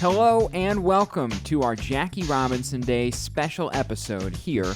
Hello and welcome to our Jackie Robinson Day special episode here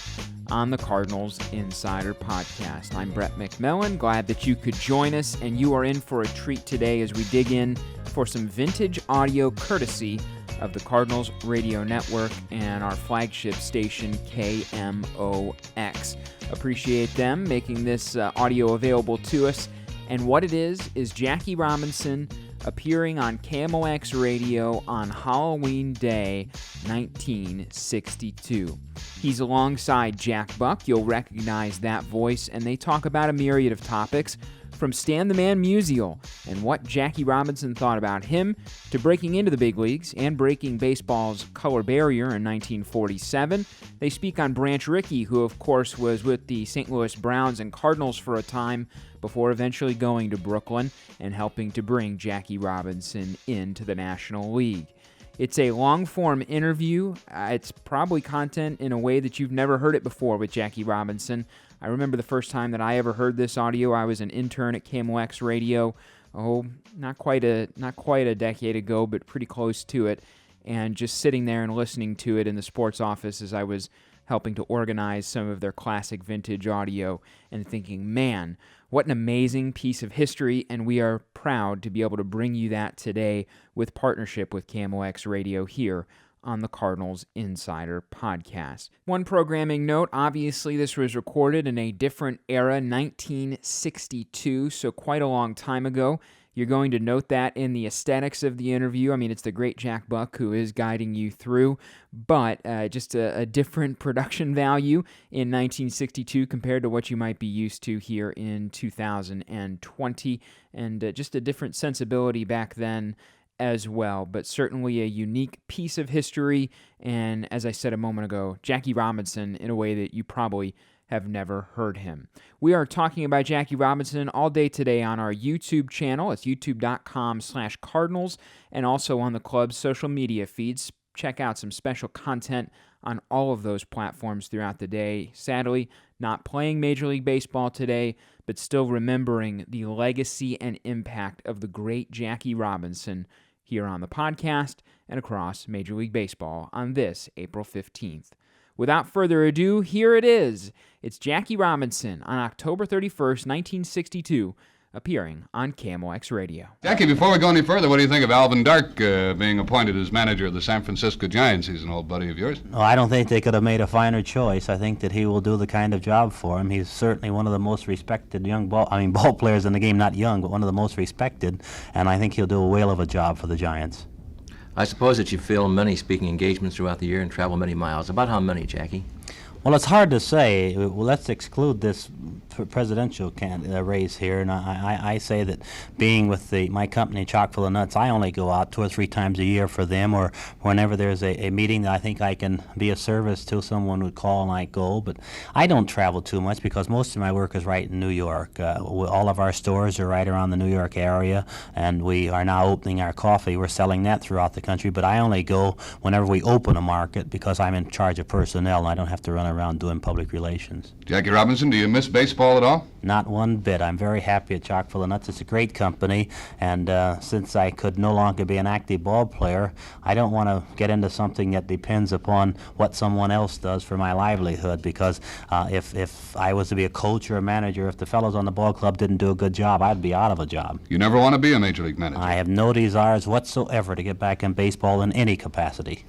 on the Cardinals Insider Podcast. I'm Brett McMillan, glad that you could join us, and you are in for a treat today as we dig in for some vintage audio courtesy of the Cardinals Radio Network and our flagship station, KMOX. Appreciate them making this audio available to us, and what it is Jackie Robinson appearing on KMOX Radio on Halloween Day, 1962. He's alongside Jack Buck. You'll recognize that voice, and they talk about a myriad of topics, from Stan the Man Musial and what Jackie Robinson thought about him, to breaking into the big leagues and breaking baseball's color barrier in 1947. They speak on Branch Rickey, who of course was with the St. Louis Browns and Cardinals for a time before eventually going to Brooklyn and helping to bring Jackie Robinson into the National League. It's a long-form interview. It's probably content in a way that you've never heard it before with Jackie Robinson. I remember the first time that I ever heard this audio. I was an intern at KMOX Radio, not quite a decade ago, but pretty close to it, and just sitting there and listening to it in the sports office as I was helping to organize some of their classic vintage audio and thinking, man, what an amazing piece of history, and we are proud to be able to bring you that today with partnership with KMOX Radio here on the Cardinals Insider Podcast. One programming note, obviously this was recorded in a different era, 1962, so quite a long time ago. You're going to note that in the aesthetics of the interview. I mean, it's the great Jack Buck who is guiding you through, but just a different production value in 1962 compared to what you might be used to here in 2020, and just a different sensibility back then as well, but certainly a unique piece of history, and as I said a moment ago, Jackie Robinson in a way that you probably have never heard him. We are talking about Jackie Robinson all day today on our YouTube channel. It's youtube.com/Cardinals, and also on the club's social media feeds. Check out some special content on all of those platforms throughout the day. Sadly, not playing Major League Baseball today, but still remembering the legacy and impact of the great Jackie Robinson here on the podcast and across Major League Baseball on this April 15th. Without further ado, here it is. It's Jackie Robinson on October 31st, 1962, appearing on KMOX Radio. Jackie, before we go any further, what do you think of Alvin Dark being appointed as manager of the San Francisco Giants? He's an old buddy of yours. Well, I don't think they could have made a finer choice. I think that he will do the kind of job for him. He's certainly one of the most respected ball players in the game, not young, but one of the most respected, and I think he'll do a whale of a job for the Giants. I suppose that you fill many speaking engagements throughout the year and travel many miles. About how many, Jackie? Well, it's hard to say. Well, let's exclude this presidential race here, and I say that being with my company, Chock full of Nuts, I only go out 2 or 3 times a year for them, or whenever there's a meeting that I think I can be of service to, someone would call and I go. But I don't travel too much because most of my work is right in New York. All of our stores are right around the New York area, and we are now opening our coffee. We're selling that throughout the country, but I only go whenever we open a market because I'm in charge of personnel and I don't have to run around doing public relations. Jackie Robinson, do you miss baseball at all? Not one bit. I'm very happy at Chock full of Nuts. It's a great company, and since I could no longer be an active ball player, I don't want to get into something that depends upon what someone else does for my livelihood, because if I was to be a coach or a manager, if the fellows on the ball club didn't do a good job, I'd be out of a job. You never want to be a major league manager? I have no desires whatsoever to get back in baseball in any capacity.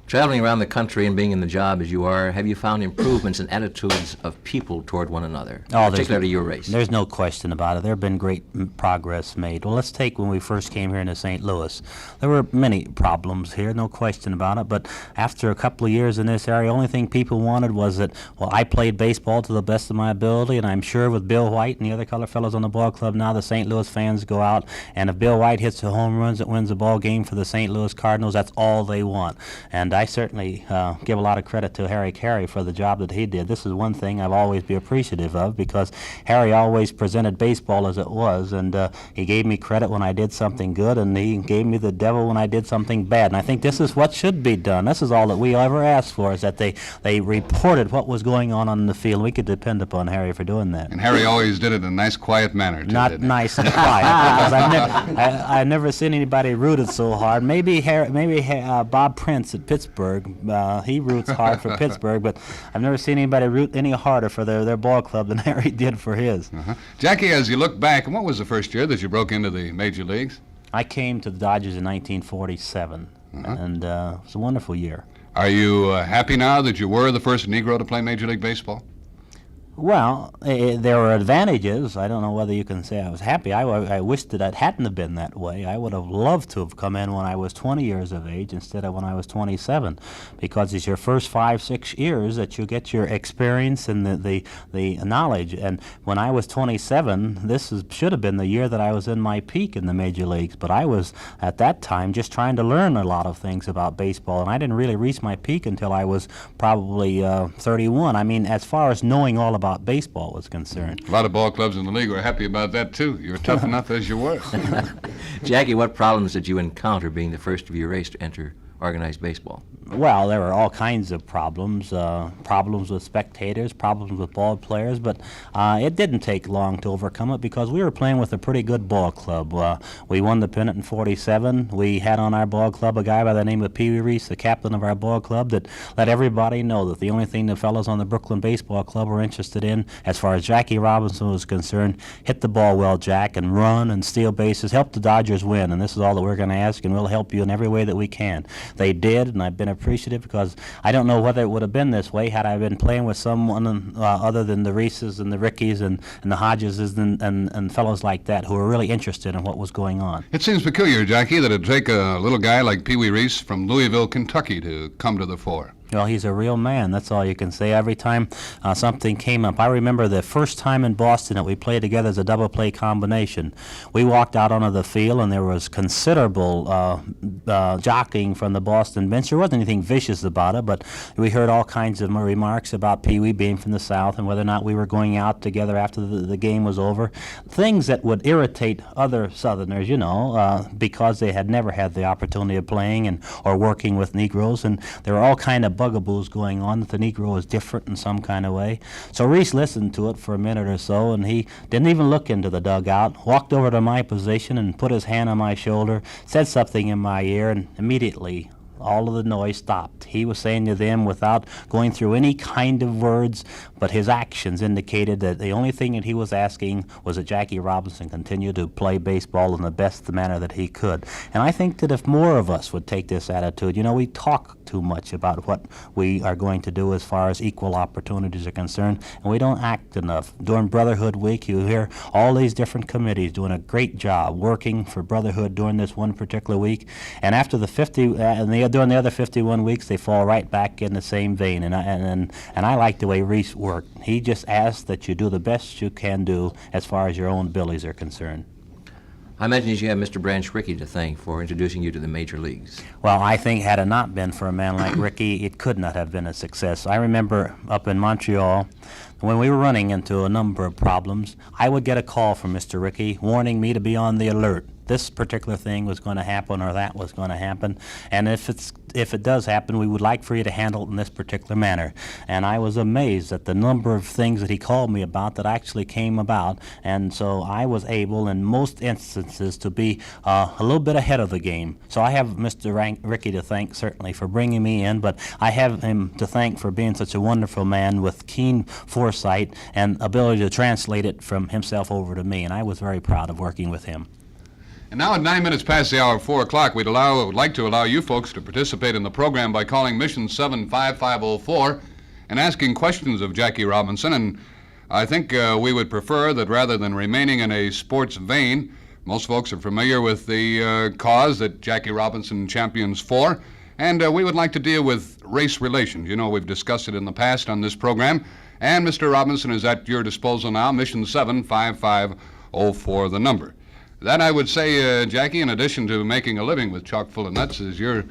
Traveling around the country and being in the job as you are, have you found improvements in attitudes of people toward one another, particularly your race? There's no question about it. There have been great progress made. Well, let's take when we first came here into St. Louis. There were many problems here, no question about it, but after a couple of years in this area, the only thing people wanted was that, well, I played baseball to the best of my ability, and I'm sure with Bill White and the other color fellows on the ball club now, the St. Louis fans go out, and if Bill White hits the home runs that wins the ball game for the St. Louis Cardinals, that's all they want. And I certainly give a lot of credit to Harry Carey for the job that he did. This is one thing I've always been appreciative of, because Harry always presented baseball as it was, and he gave me credit when I did something good, and he gave me the devil when I did something bad. And I think this is what should be done. This is all that we ever asked for, is that they reported what was going on the field. We could depend upon Harry for doing that. And Harry always did it in a nice, quiet manner, too. Not nice and quiet, because I've never seen anybody rooted so hard. Maybe Bob Prince at Pittsburgh, he roots hard for Pittsburgh, but I've never seen anybody root any harder for their ball club than Harry did for his. Jackie, as you look back, what was the first year that you broke into the major leagues? I came to the Dodgers in 1947, and it was a wonderful year. Are you happy now that you were the first Negro to play Major League Baseball? Well, there were advantages. I don't know whether you can say I was happy. I wish that it hadn't have been that way. I would have loved to have come in when I was 20 years of age instead of when I was 27, because it's your first 5-6 years that you get your experience and the knowledge. And when I was 27, should have been the year that I was in my peak in the major leagues. But I was, at that time, just trying to learn a lot of things about baseball, and I didn't really reach my peak until I was probably 31. I mean, as far as knowing all about baseball was concerned. A lot of ball clubs in the league were happy about that, too. You were tough enough as you were. Jackie, what problems did you encounter being the first of your race to enter organized baseball? Well, there were all kinds of problems, problems with spectators, problems with ball players, but it didn't take long to overcome it, because we were playing with a pretty good ball club. We won the pennant in '47. We had on our ball club a guy by the name of Pee Wee Reese, the captain of our ball club, that let everybody know that the only thing the fellows on the Brooklyn Baseball Club were interested in, as far as Jackie Robinson was concerned, hit the ball well, Jack, and run and steal bases, help the Dodgers win, and this is all that we're going to ask, and we'll help you in every way that we can. They did, and I've been appreciative, because I don't know whether it would have been this way had I been playing with someone other than the Reeses and the Rickeys and the Hodgeses and fellows like that who were really interested in what was going on. It seems peculiar, Jackie, that it'd take a little guy like Pee Wee Reese from Louisville, Kentucky to come to the fore. Well, he's a real man. That's all you can say. Every time something came up. I remember the first time in Boston that we played together as a double play combination. We walked out onto the field, and there was considerable jockeying from the Boston bench. There wasn't anything vicious about it, but we heard all kinds of remarks about Pee Wee being from the South and whether or not we were going out together after the game was over. Things that would irritate other Southerners, because they had never had the opportunity of playing or working with Negroes, and there were all kind of bugaboos going on that the Negro was different in some kind of way. So Reese listened to it for a minute or so, and he didn't even look into the dugout, walked over to my position and put his hand on my shoulder, said something in my ear, and immediately all of the noise stopped. He was saying to them without going through any kind of words, but his actions indicated that the only thing that he was asking was that Jackie Robinson continue to play baseball in the best manner that he could. And I think that if more of us would take this attitude, we talk too much about what we are going to do as far as equal opportunities are concerned, and we don't act enough. During Brotherhood Week, you hear all these different committees doing a great job working for Brotherhood during this one particular week, and after the during the other 51 weeks, they fall right back in the same vein. And I like the way Reese worked. He just asked that you do the best you can do as far as your own abilities are concerned. I imagine you have Mr. Branch Rickey to thank for introducing you to the major leagues. Well, I think had it not been for a man like Rickey, it could not have been a success. I remember up in Montreal, when we were running into a number of problems, I would get a call from Mr. Rickey warning me to be on the alert. This particular thing was going to happen or that was going to happen, and if it does happen, we would like for you to handle it in this particular manner. And I was amazed at the number of things that he called me about that actually came about, and so I was able in most instances to be a little bit ahead of the game. So I have Mr. Rickey to thank certainly for bringing me in, but I have him to thank for being such a wonderful man with keen foresight and ability to translate it from himself over to me, and I was very proud of working with him. And now at 9 minutes past the hour of 4 o'clock, we'd like to allow you folks to participate in the program by calling Mission 75504 and asking questions of Jackie Robinson. And I think we would prefer that rather than remaining in a sports vein, most folks are familiar with the cause that Jackie Robinson champions for, and we would like to deal with race relations. We've discussed it in the past on this program, and Mr. Robinson is at your disposal now. Mission 75504, the number. That, I would say, Jackie, in addition to making a living with chock full of nuts, is your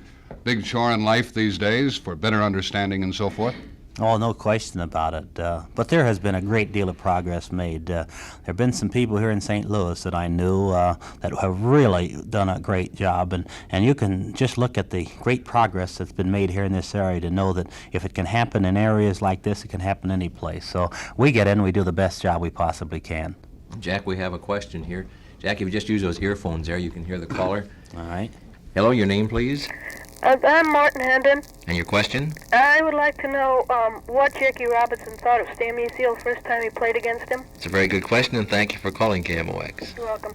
big chore in life these days for better understanding and so forth? Oh, no question about it. But there has been a great deal of progress made. There have been some people here in St. Louis that I knew that have really done a great job, and you can just look at the great progress that's been made here in this area to know that if it can happen in areas like this, it can happen any place. So we get in, we do the best job we possibly can. Jack, we have a question here. Jack, if you just use those earphones there, you can hear the caller. All right. Hello, your name, please? I'm Martin Hendon. And your question? I would like to know what Jackie Robinson thought of Stan Musial the first time he played against him. It's a very good question, and thank you for calling KMOX. You're welcome.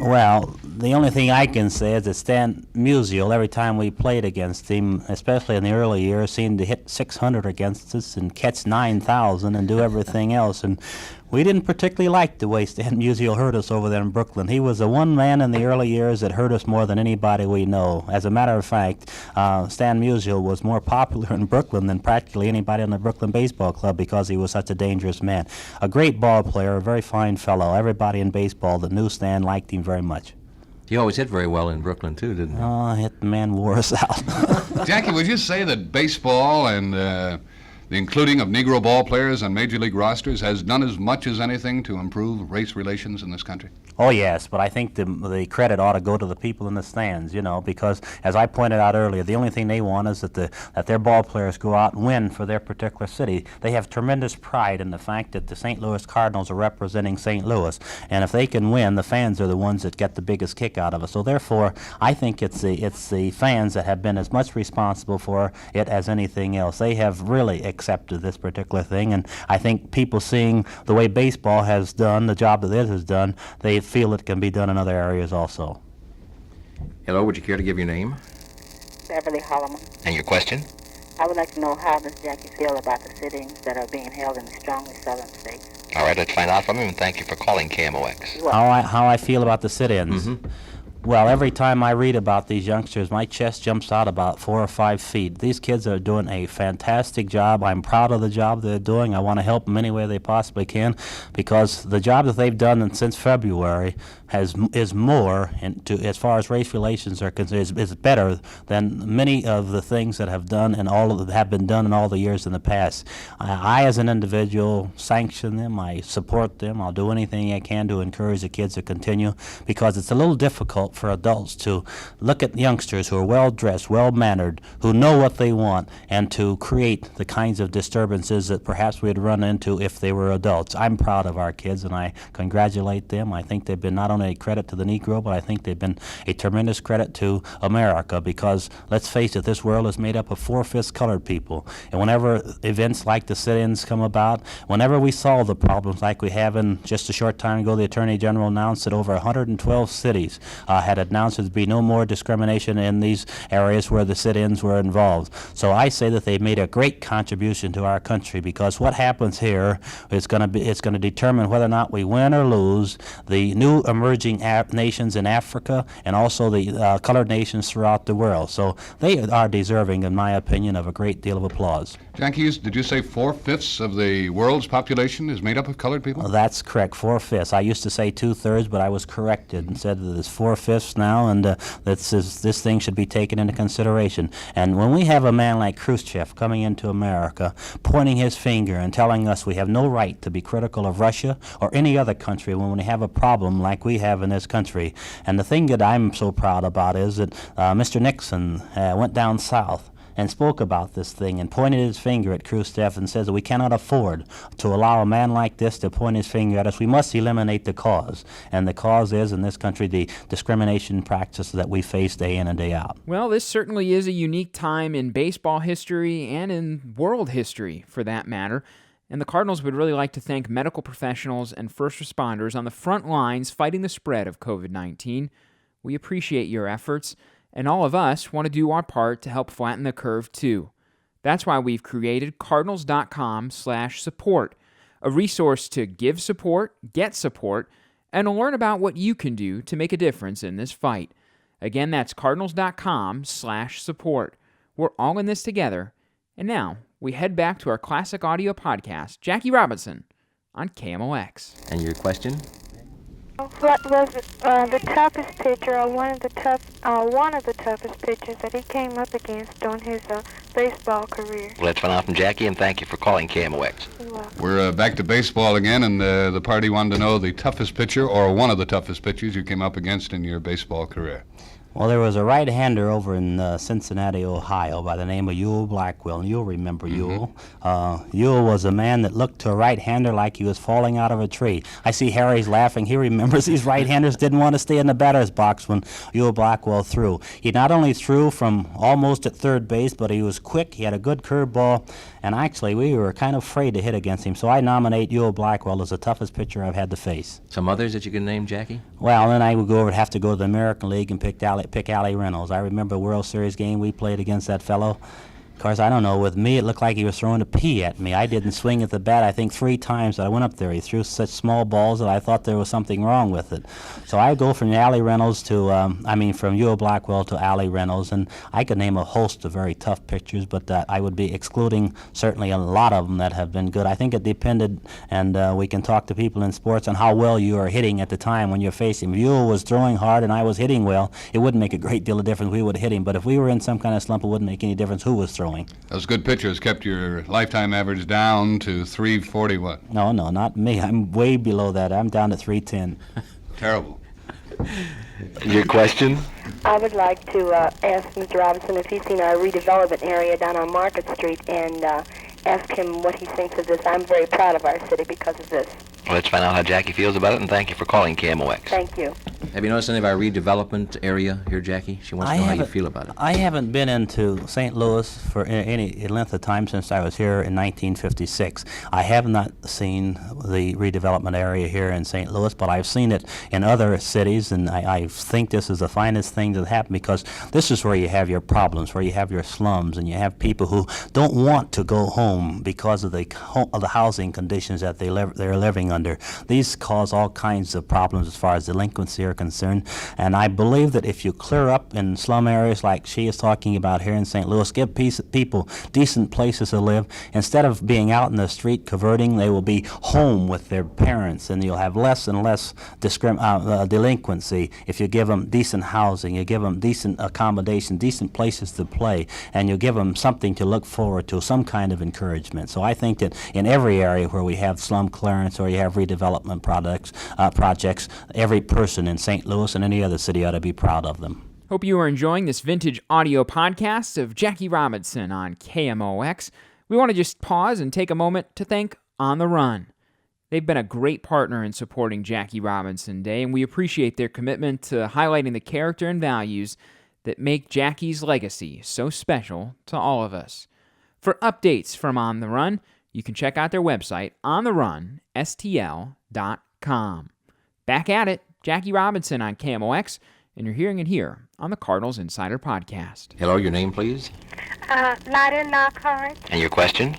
Well, the only thing I can say is that Stan Musial, every time we played against him, especially in the early years, seemed to hit 600 against us and catch 9,000 and do everything else. And we didn't particularly like the way Stan Musial hurt us over there in Brooklyn. He was the one man in the early years that hurt us more than anybody we know. As a matter of fact, Stan Musial was more popular in Brooklyn than practically anybody in the Brooklyn Baseball Club because he was such a dangerous man. A great ball player, a very fine fellow. Everybody in baseball that knew Stan liked him very much. He always hit very well in Brooklyn, too, didn't he? Oh, hit the man wore us out. Jackie, would you say that baseball and the including of Negro ball players on Major League rosters has done as much as anything to improve race relations in this country? Oh, yes, but I think the credit ought to go to the people in the stands, you know, because, as I pointed out earlier, the only thing they want is that their ball players go out and win for their particular city. They have tremendous pride in the fact that the St. Louis Cardinals are representing St. Louis, and if they can win, the fans are the ones that get the biggest kick out of it. So therefore, I think it's the fans that have been as much responsible for it as anything else. They have really accepted this particular thing, and I think people seeing the way baseball has done, the job that it has done, they feel it can be done in other areas also. Hello, would you care to give your name? Beverly Holloman. And your question? I would like to know how does Jackie feel about the sittings that are being held in the strongly southern states. All right, let's find out from him, and thank you for calling KMOX. How I feel about the sit-ins? Mm-hmm. Well, every time I read about these youngsters, my chest jumps out about 4 or 5 feet. These kids are doing a fantastic job. I'm proud of the job they're doing. I want to help them any way they possibly can, because the job that they've done since February is more, as far as race relations are concerned, is better than many of the things that have been done in all the years in the past. I, as an individual, sanction them. I support them. I'll do anything I can to encourage the kids to continue, because it's a little difficult for adults to look at youngsters who are well-dressed, well-mannered, who know what they want, and to create the kinds of disturbances that perhaps we'd run into if they were adults. I'm proud of our kids, and I congratulate them. I think they've been not only a credit to the Negro, but I think they've been a tremendous credit to America, because, let's face it, this world is made up of 4/5 colored people. And whenever events like the sit-ins come about, whenever we solve the problems like we have in just a short time ago, the Attorney General announced that over 112 cities had announced there'd be no more discrimination in these areas where the sit-ins were involved. So I say that they've made a great contribution to our country, because what happens here is going to determine whether or not we win or lose the new emerging nations in Africa and also the colored nations throughout the world. So they are deserving, in my opinion, of a great deal of applause. Jackie, did you say 4/5 of the world's population is made up of colored people? That's correct, 4/5. I used to say 2/3, but I was corrected and said that it's 4/5 now, and this thing should be taken into consideration. And when we have a man like Khrushchev coming into America, pointing his finger and telling us we have no right to be critical of Russia or any other country when we have a problem like we have in this country. And the thing that I'm so proud about is that Mr. Nixon went down south and spoke about this thing and pointed his finger at Khrushchev and says that we cannot afford to allow a man like this to point his finger at us. We must eliminate the cause. And the cause is, in this country, the discrimination practices that we face day in and day out. Well, this certainly is a unique time in baseball history and in world history, for that matter. And the Cardinals would really like to thank medical professionals and first responders on the front lines fighting the spread of COVID-19. We appreciate your efforts, and all of us want to do our part to help flatten the curve too. That's why we've created Cardinals.com/support, a resource to give support, get support, and to learn about what you can do to make a difference in this fight. Again, that's Cardinals.com/support. We're all in this together. And now, we head back to our classic audio podcast, Jackie Robinson, on KMOX. And your question? What was the toughest pitcher, or one of the toughest pitchers that he came up against during his baseball career? Let's find out from Jackie, and thank you for calling KMOX. We're back to baseball again, and the party wanted to know the toughest pitcher or one of the toughest pitchers you came up against in your baseball career. Well, there was a right-hander over in Cincinnati, Ohio, by the name of Ewell Blackwell, and you'll remember Ewell. Ewell was a man that looked to a right-hander like he was falling out of a tree. I see Harry's laughing. He remembers these right-handers didn't want to stay in the batter's box when Ewell Blackwell threw. He not only threw from almost at third base, but he was quick. He had a good curveball, and actually we were kind of afraid to hit against him, so I nominate Ewell Blackwell as the toughest pitcher I've had to face. Some others that you can name, Jackie? Well, then I would have to go to the American League and pick Allie Reynolds. I remember a World Series game we played against that fellow. Of course, I don't know, with me it looked like he was throwing a pea at me. I didn't swing at the bat, I think 3 times that I went up there. He threw such small balls that I thought there was something wrong with it. So I go from Allie Reynolds to, from Ewell Blackwell to Allie Reynolds, and I could name a host of very tough pitchers, but I would be excluding certainly a lot of them that have been good. I think it depended, and we can talk to people in sports on how well you are hitting at the time when you're facing him. If Ewell was throwing hard and I was hitting well, it wouldn't make a great deal of difference. We would hit him, but if we were in some kind of slump, it wouldn't make any difference who was throwing. Those good pitchers kept your lifetime average down to 340 what? No, not me. I'm way below that. I'm down to 310. Terrible. Your question? I would like to ask Mr. Robinson if he's seen our redevelopment area down on Market Street and ask him what he thinks of this. I'm very proud of our city because of this. Let's find out how Jackie feels about it, and thank you for calling KMOX. Thank you. Have you noticed any of our redevelopment area here, Jackie? She wants to know how you feel about it. I haven't been into St. Louis for any length of time since I was here in 1956. I have not seen the redevelopment area here in St. Louis, but I've seen it in other cities, and I think this is the finest thing that happened because this is where you have your problems, where you have your slums, and you have people who don't want to go home because of the housing conditions that they're living under. These cause all kinds of problems as far as delinquency are concerned, and I believe that if you clear up in slum areas like she is talking about here in St. Louis, give people decent places to live, instead of being out in the street converting, they will be home with their parents, and you'll have less and less delinquency if you give them decent housing, you give them decent accommodation, decent places to play, and you give them something to look forward to, some kind of encouragement. So I think that in every area where we have slum clearance or you have redevelopment projects, every person in St. Louis and any other city ought to be proud of them. Hope you are enjoying this vintage audio podcast of Jackie Robinson on KMOX. We want to just pause and take a moment to thank On the Run. They've been a great partner in supporting Jackie Robinson Day, and we appreciate their commitment to highlighting the character and values that make Jackie's legacy so special to all of us. For updates from On the Run, you can check out their website, ontherunstl.com. Back at it, Jackie Robinson on KMOX, and you're hearing it here on the Cardinals Insider Podcast. Hello, your name, please? Lyda Lockhart. And your question?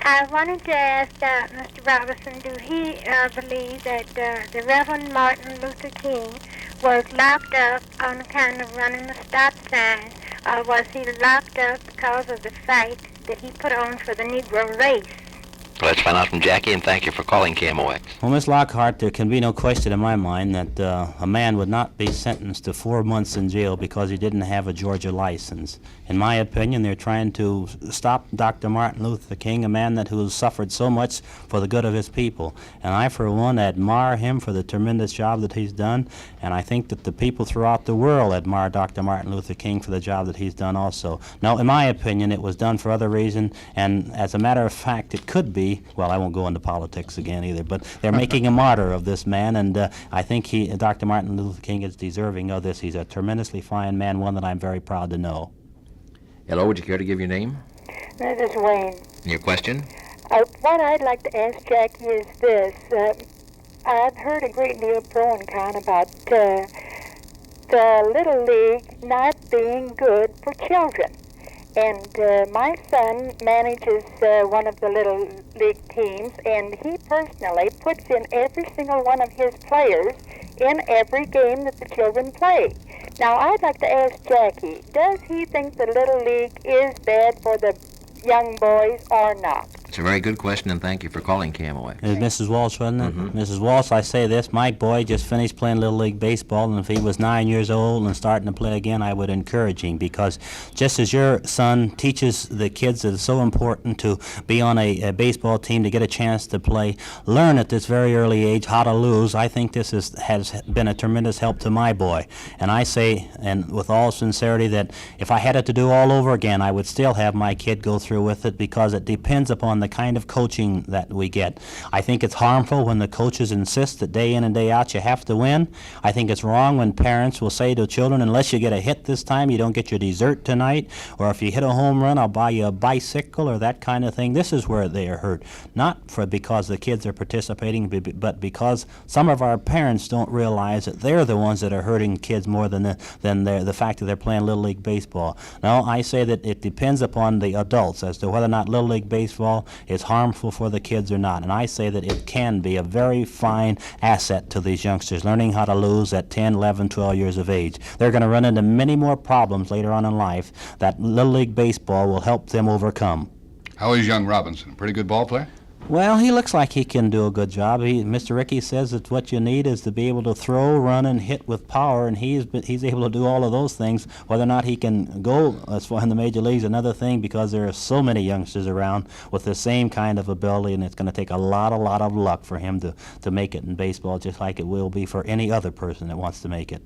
I wanted to ask Mr. Robinson, do he believe that the Reverend Martin Luther King was locked up on account of running the stop sign, or was he locked up because of the fight that he put on for the Negro race? Let's find out from Jackie, and thank you for calling KMOX. Well, Miss Lockhart, there can be no question in my mind that a man would not be sentenced to 4 months in jail because he didn't have a Georgia license. In my opinion, they're trying to stop Dr. Martin Luther King, a man who has suffered so much for the good of his people. And I, for one, admire him for the tremendous job that he's done, and I think that the people throughout the world admire Dr. Martin Luther King for the job that he's done also. Now, in my opinion, it was done for other reason, and as a matter of fact, it could be, well, I won't go into politics again either, but they're making a martyr of this man, and I think Dr. Martin Luther King is deserving of this. He's a tremendously fine man, one that I'm very proud to know. Hello, would you care to give your name? This is Wayne. And your question? What I'd like to ask Jackie is this. I've heard a great deal pro and con about the Little League not being good for children. And my son manages one of the Little League teams, and he personally puts in every single one of his players in every game that the children play. Now, I'd like to ask Jackie, does he think the Little League is bad for the young boys or not? It's a very good question, and thank you for calling KMOX. It was Mrs. Walsh, wasn't it? Mrs. Walsh, I say this, my boy just finished playing Little League Baseball, and if he was 9 years old and starting to play again, I would encourage him, because just as your son teaches the kids that it's so important to be on a baseball team, to get a chance to play, learn at this very early age how to lose, I think this has been a tremendous help to my boy. And I say, and with all sincerity, that if I had it to do all over again, I would still have my kid go through with it, because it depends upon the kind of coaching that we get. I think it's harmful when the coaches insist that day in and day out you have to win. I think it's wrong when parents will say to children, unless you get a hit this time, you don't get your dessert tonight, or if you hit a home run, I'll buy you a bicycle, or that kind of thing. This is where they are hurt. Not because the kids are participating, but because some of our parents don't realize that they're the ones that are hurting kids more than the fact that they're playing Little League Baseball. No, I say that it depends upon the adults as to whether or not Little League Baseball is harmful for the kids or not. And I say that it can be a very fine asset to these youngsters, learning how to lose at 10, 11, 12 years of age. They're going to run into many more problems later on in life that Little League Baseball will help them overcome. How is young Robinson? Pretty good ball player? Well, he looks like he can do a good job. Mr. Rickey says that what you need is to be able to throw, run, and hit with power, and he's able to do all of those things. Whether or not he can go as far in the major leagues, another thing, because there are so many youngsters around with the same kind of ability, and it's going to take a lot of luck for him to make it in baseball, just like it will be for any other person that wants to make it.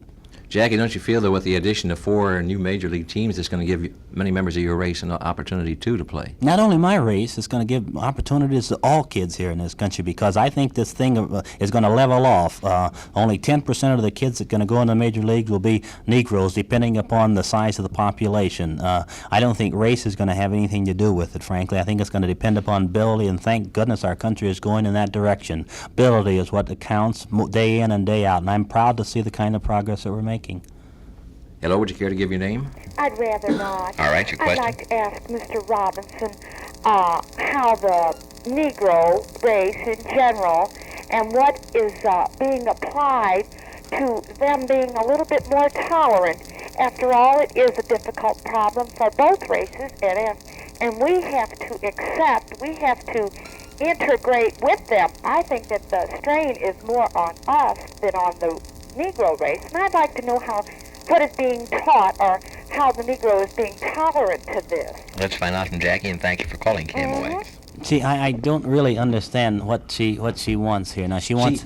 Jackie, don't you feel that with the addition of 4 new major league teams, it's going to give many members of your race an opportunity, too, to play? Not only my race, it's going to give opportunities to all kids here in this country, because I think this thing is going to level off. Only 10% of the kids that are going to go in the major leagues will be Negroes, depending upon the size of the population. I don't think race is going to have anything to do with it, frankly. I think it's going to depend upon ability, and thank goodness our country is going in that direction. Ability is what counts day in and day out, and I'm proud to see the kind of progress that we're making. Hello, would you care to give your name? I'd rather not. All right, your question. I'd like to ask Mr. Robinson how the Negro race in general and what is being applied to them being a little bit more tolerant. After all, it is a difficult problem for both races, and we have to accept, we have to integrate with them. I think that the strain is more on us than on the Negro race, and I'd like to know what is being taught, or how the Negro is being tolerant to this. Let's find out from Jackie, and thank you for calling KMOX. See, I don't really understand what she wants here. Now, she wants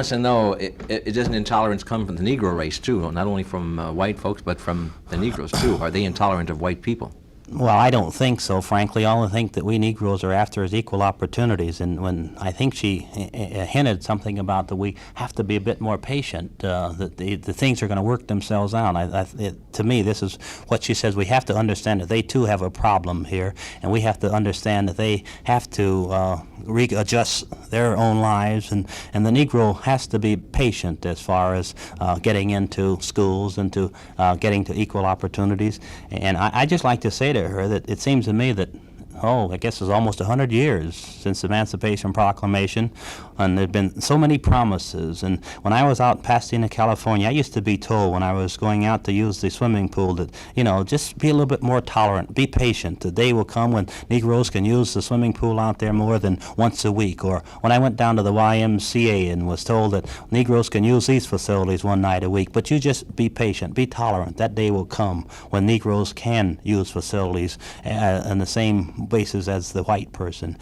to know, doesn't intolerance come from the Negro race, too, not only from white folks, but from the Negroes, too? Are they intolerant of white people? Well, I don't think so, frankly. All I think that we Negroes are after is equal opportunities. And when I think she hinted something about that we have to be a bit more patient, that the things are going to work themselves out. To me, this is what she says. We have to understand that they, too, have a problem here, and we have to understand that they have to readjust their own lives. And the Negro has to be patient as far as getting into schools and to getting to equal opportunities. And I just like to say to her that it seems to me that, I guess it's almost 100 years since the Emancipation Proclamation, and there have been so many promises. And when I was out in Pasadena, California, I used to be told when I was going out to use the swimming pool that, just be a little bit more tolerant, be patient. The day will come when Negroes can use the swimming pool out there more than once a week. Or when I went down to the YMCA and was told that Negroes can use these facilities one night a week, but you just be patient, be tolerant. That day will come when Negroes can use facilities on the same basis as the white person.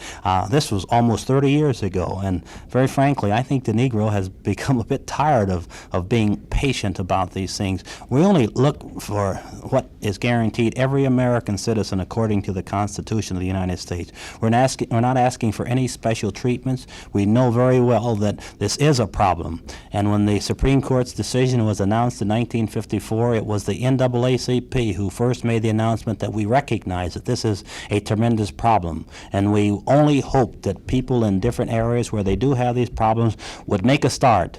This was almost 30 years ago, and very frankly, I think the Negro has become a bit tired of being patient about these things. We only look for what is guaranteed every American citizen according to the Constitution of the United States. We're not asking for any special treatments. We know very well that this is a problem, and when the Supreme Court's decision was announced in 1954, it was the NAACP who first made the announcement that we recognize that this is a tremendous problem, and we only hope that people in different areas where they do have these problems would make a start,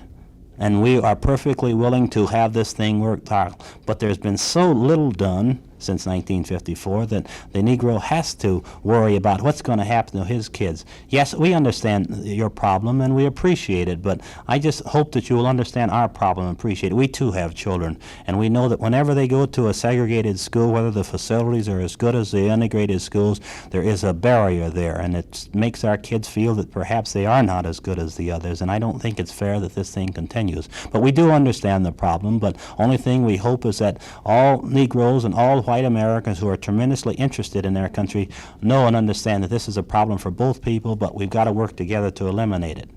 and we are perfectly willing to have this thing worked out. But there's been so little done since 1954, that the Negro has to worry about what's going to happen to his kids. Yes, we understand your problem and we appreciate it, but I just hope that you will understand our problem and appreciate it. We too have children, and we know that whenever they go to a segregated school, whether the facilities are as good as the integrated schools, there is a barrier there, and it makes our kids feel that perhaps they are not as good as the others, and I don't think it's fair that this thing continues. But we do understand the problem, but only thing we hope is that all Negroes and all white Americans who are tremendously interested in their country know and understand that this is a problem for both people, but we've got to work together to eliminate it.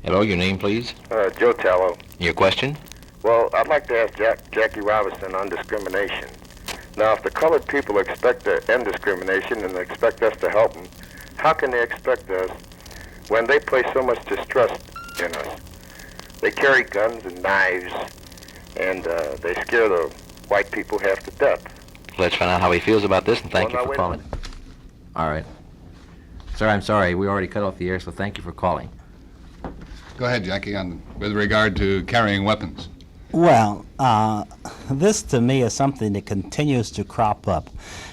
Hello, your name, please? Joe Tallow. Your question? Well, I'd like to ask Jackie Robinson on discrimination. Now, if the colored people expect to end discrimination and expect us to help them, how can they expect us when they place so much distrust in us? They carry guns and knives, and they scare the white people half to death. Let's find out how he feels about this, and thank you for calling. All right. Sir, I'm sorry. We already cut off the air, so thank you for calling. Go ahead, Jackie, with regard to carrying weapons. Well, this to me is something that continues to crop up.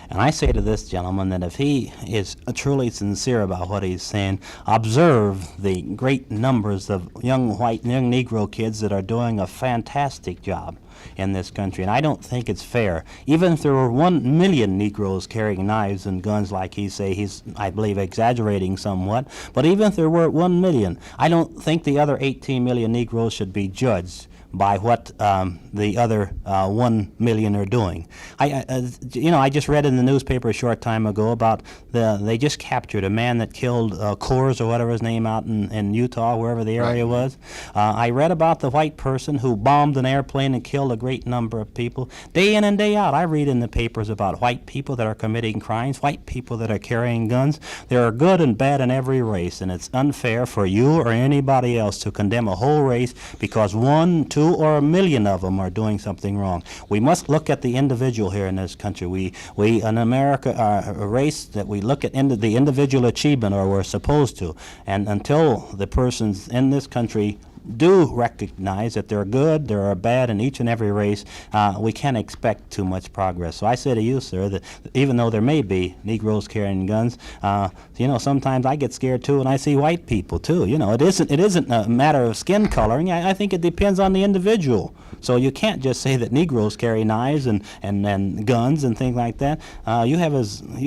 And I say to this gentleman that if he is truly sincere about what he's saying, observe the great numbers of young Negro kids that are doing a fantastic job in this country. And I don't think it's fair. Even if there were 1 million Negroes carrying knives and guns like he's, I believe, exaggerating somewhat, but even if there were 1 million, I don't think the other 18 million Negroes should be judged by what the other 1 million are doing. I just read in the newspaper a short time ago about they just captured a man that killed Coors or whatever his name out in Utah, wherever the area was. I read about the white person who bombed an airplane and killed a great number of people. Day in and day out, I read in the papers about white people that are committing crimes, white people that are carrying guns. There are good and bad in every race, and it's unfair for you or anybody else to condemn a whole race because 1, 2, or 1 million of them are doing something wrong. We must look at the individual here in this country. We in America are a race that we look at the individual achievement, or we're supposed to. And until the persons in this country do recognize that there are good, there are bad in each and every race, we can't expect too much progress. So I say to you, sir, that even though there may be Negroes carrying guns, sometimes I get scared too, and I see white people too. It isn't a matter of skin coloring. I think it depends on the individual. So you can't just say that Negroes carry knives and guns and things like that. You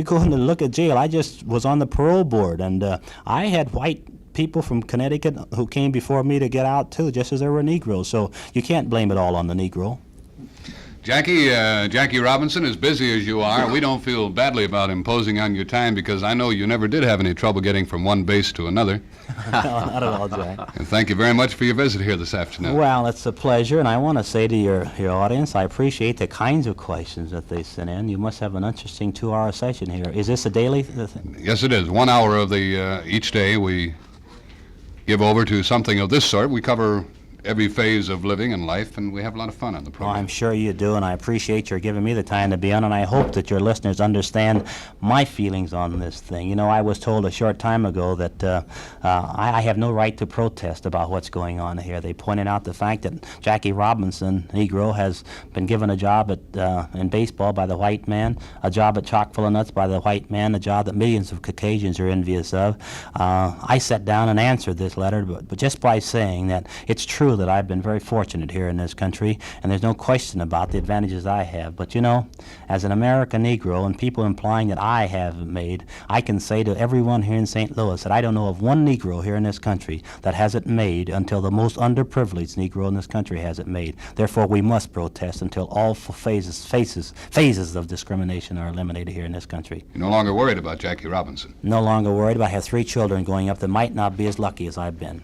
go in and look at jail. I just was on the parole board, and I had white people from Connecticut who came before me to get out too, just as there were Negroes. So you can't blame it all on the Negro. Jackie Robinson, as busy as you are, we don't feel badly about imposing on your time because I know you never did have any trouble getting from one base to another. No, not at all, Jack. And thank you very much for your visit here this afternoon. Well, it's a pleasure, and I want to say to your audience, I appreciate the kinds of questions that they sent in. You must have an interesting 2-hour session here. Is this a daily thing? Yes, it is. 1 hour of each day we give over to something of this sort. We cover every phase of living and life, and we have a lot of fun on the program. Well, I'm sure you do, and I appreciate your giving me the time to be on, and I hope that your listeners understand my feelings on this thing. I was told a short time ago that I have no right to protest about what's going on here. They pointed out the fact that Jackie Robinson, Negro, has been given a job in baseball by the white man, a job at Chock full of nuts by the white man, a job that millions of Caucasians are envious of. I sat down and answered this letter, but just by saying that it's true that I've been very fortunate here in this country, and there's no question about the advantages I have. But as an American Negro, and people implying that I have made, I can say to everyone here in St. Louis that I don't know of one Negro here in this country that has it made until the most underprivileged Negro in this country has it made. Therefore, we must protest until all phases of discrimination are eliminated here in this country. You're no longer worried about Jackie Robinson? No longer worried about. I have 3 children growing up that might not be as lucky as I've been.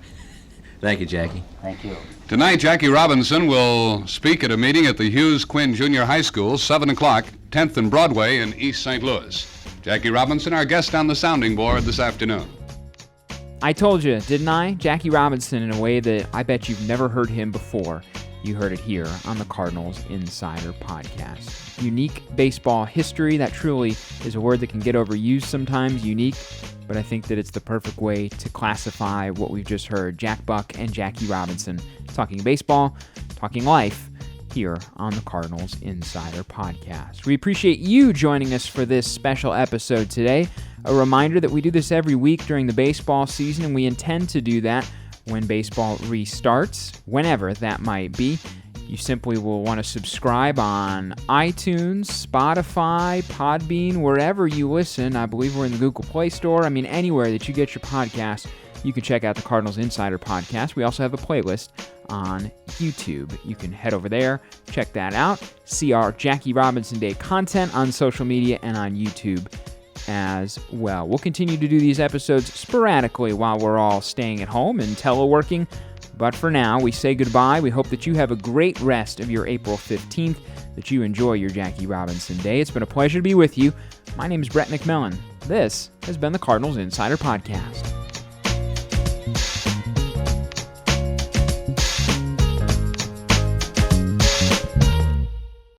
Thank you, Jackie. Thank you. Tonight, Jackie Robinson will speak at a meeting at the Hughes Quinn Junior High School, 7 o'clock, 10th and Broadway in East St. Louis. Jackie Robinson, our guest on the sounding board this afternoon. I told you, didn't I? Jackie Robinson in a way that I bet you've never heard him before. You heard it here on the Cardinals Insider Podcast. Unique baseball history, that truly is a word that can get overused sometimes, unique, but I think that it's the perfect way to classify what we've just heard. Jack Buck and Jackie Robinson talking baseball, talking life, here on the Cardinals Insider Podcast. We appreciate you joining us for this special episode today. A reminder that we do this every week during the baseball season, and we intend to do that when baseball restarts, whenever that might be. You simply will want to subscribe on iTunes, Spotify, Podbean, wherever you listen. I believe we're in the Google Play Store. Anywhere that you get your podcast, you can check out the Cardinals Insider Podcast. We also have a playlist on YouTube. You can head over there, check that out, see our Jackie Robinson Day content on social media and on YouTube as well. We'll continue to do these episodes sporadically while we're all staying at home and teleworking. But for now, we say goodbye. We hope that you have a great rest of your April 15th, that you enjoy your Jackie Robinson Day. It's been a pleasure to be with you. My name is Brett McMillan. This has been the Cardinals Insider Podcast.